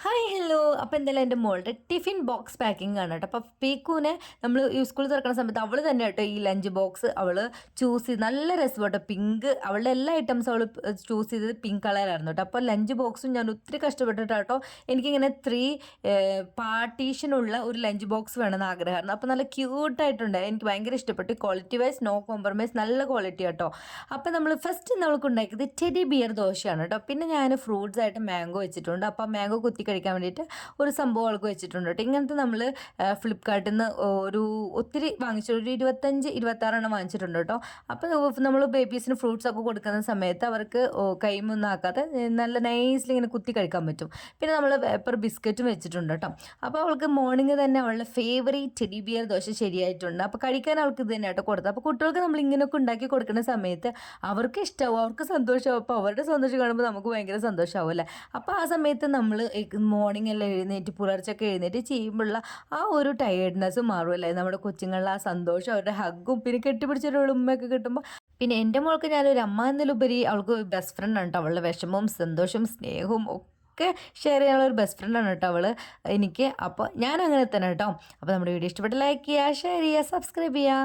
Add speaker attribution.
Speaker 1: Hi hello. അപ്പോൾ എന്തായാലും എൻ്റെ മോളുടെ ടിഫിൻ ബോക്സ് പാക്കിംഗ് ആണ് കേട്ടോ. അപ്പോൾ പീക്കുവിനെ നമ്മൾ ഈ സ്കൂളിൽ തുറക്കുന്ന സമയത്ത് അവൾ തന്നെ കേട്ടോ ഈ ലഞ്ച് ബോക്സ് അവൾ ചൂസ് ചെയ്ത് നല്ല രസം കേട്ടോ. പിങ്ക് അവളുടെ എല്ലാ ഐറ്റംസും അവൾ ചൂസ് ചെയ്തത് പിങ്ക് കളറായിരുന്നു കേട്ടോ. അപ്പോൾ ലഞ്ച് ബോക്സും ഞാൻ ഒത്തിരി കഷ്ടപ്പെട്ടിട്ട് കേട്ടോ എനിക്കിങ്ങനെ 3 പാർട്ടീഷനുള്ള ഒരു ലഞ്ച് ബോക്സ് വേണമെന്ന് ആഗ്രഹമായിരുന്നു. അപ്പോൾ നല്ല ക്യൂട്ടായിട്ടുണ്ട്, എനിക്ക് ഭയങ്കര ഇഷ്ടപ്പെട്ടു. ക്വാളിറ്റി വൈസ് നോ കോംപ്രമൈസ്, നല്ല ക്വാളിറ്റി കേട്ടോ. അപ്പോൾ നമ്മൾ ഫസ്റ്റ് നമ്മൾക്ക് ഉണ്ടാക്കിയത് ടെഡി ബിയർ ദോശയാണ് കേട്ടോ. പിന്നെ ഞാൻ ഫ്രൂട്ട്സ് ആയിട്ട് മാംഗോ വെച്ചിട്ടുണ്ട്. അപ്പോൾ മാംഗോ കുത്തി കഴിക്കാൻ വേണ്ടിയിട്ട് ഒരു സംഭവം അവൾക്ക് വെച്ചിട്ടുണ്ട് കേട്ടോ. ഇങ്ങനത്തെ നമ്മൾ ഫ്ലിപ്കാർട്ടിൽ നിന്ന് ഒത്തിരി വാങ്ങിച്ചു, ഒരു 25-26 വാങ്ങിച്ചിട്ടുണ്ട് കേട്ടോ. അപ്പോൾ നമ്മൾ ബേബീസിന് ഫ്രൂട്ട്സ് ഒക്കെ കൊടുക്കുന്ന സമയത്ത് അവർക്ക് കൈമൊന്നും ആക്കാതെ നല്ല നൈസ്ലി ഇങ്ങനെ കുത്തി കഴിക്കാൻ പറ്റും. പിന്നെ നമ്മൾ പേപ്പർ ബിസ്ക്കറ്റും വെച്ചിട്ടുണ്ട് കേട്ടോ. അപ്പോൾ അവൾക്ക് മോർണിംഗ് തന്നെ അവളുടെ ഫേവറേറ്റ് ടെഡി ബിയർ ദോശ ശരിയായിട്ടുണ്ട്. അപ്പോൾ കഴിക്കാൻ അവൾക്ക് ഇത് തന്നെ കേട്ടോ കൊടുത്തത്. അപ്പോൾ കുട്ടികൾക്ക് നമ്മൾ ഇങ്ങനെയൊക്കെ ഉണ്ടാക്കി കൊടുക്കുന്ന സമയത്ത് അവർക്ക് ഇഷ്ടമാവും, അവർക്ക് സന്തോഷമാവും. അപ്പോൾ അവരുടെ സന്തോഷം കാണുമ്പോൾ നമുക്ക് ഭയങ്കര സന്തോഷമാവും അല്ലേ. അപ്പോൾ ആ സമയത്ത് നമ്മൾ മോർണിംഗ് എല്ലാം എഴുന്നേറ്റ് പുലർച്ചൊക്കെ എഴുന്നേറ്റ് ചെയ്യുമ്പോഴുള്ള ആ ഒരു ടയേർഡ്നെസ് മാറുമല്ലേ. നമ്മുടെ കൊച്ചുങ്ങളുടെ ആ സന്തോഷം, അവരുടെ ഹഗ്ഗും പിന്നെ കെട്ടിപ്പിടിച്ചൊരു ഉമ്മയൊക്കെ കിട്ടുമ്പോൾ പിന്നെ എൻ്റെ മോൾക്ക് ഞാനൊരു അമ്മ എന്നതിലുപരി അവൾക്ക് ബെസ്റ്റ് ഫ്രണ്ടാണ് കേട്ടോ. അവളുടെ വിഷമവും സന്തോഷവും സ്നേഹവും ഒക്കെ ഷെയർ ചെയ്യാനുള്ള ഒരു ബെസ്റ്റ് ഫ്രണ്ടാണ് കേട്ടോ അവൾ എനിക്ക്. അപ്പോൾ ഞാൻ അങ്ങനെ തന്നെ കേട്ടോ. അപ്പോൾ നമ്മുടെ വീഡിയോ ഇഷ്ടപ്പെട്ട് ലൈക്ക് ചെയ്യുക, ഷെയർ ചെയ്യുക, സബ്സ്ക്രൈബ് ചെയ്യുക.